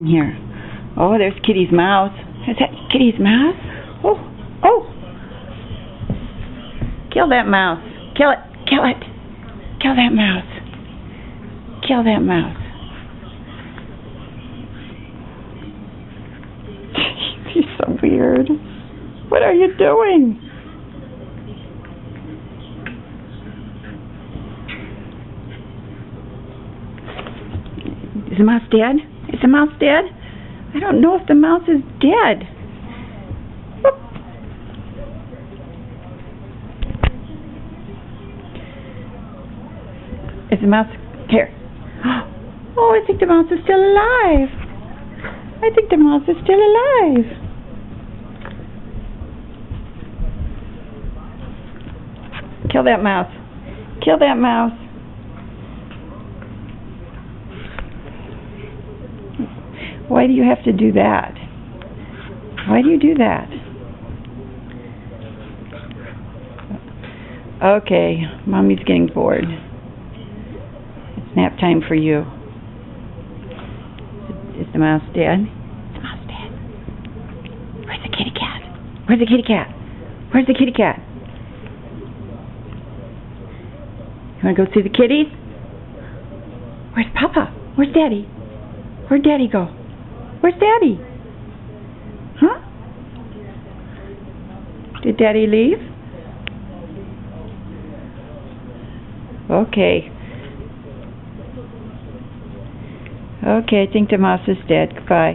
Here. Oh, there's Kitty's mouse. Is that Kitty's mouse? Oh, oh! Kill that mouse. Kill it. Kill it. Kill that mouse. Kill that mouse. He's so weird. What are you doing? Is the mouse dead? Is the mouse dead? I don't know if the mouse is dead. Whoop. Is the mouse here? Oh, I think the mouse is still alive. I think the mouse is still alive. Kill that mouse. Kill that mouse. Why do you have to do that? Why do you do that? Okay, Mommy's getting bored. It's nap time for you. Is the mouse dead? Is the mouse dead? Where's the kitty cat? Where's the kitty cat? Where's the kitty cat? You want to go see the kitties? Where's Papa? Where's Daddy? Where'd Daddy go? Where's Daddy? Huh? Did Daddy leave? Okay. Okay, I think the mouse is dead. Goodbye.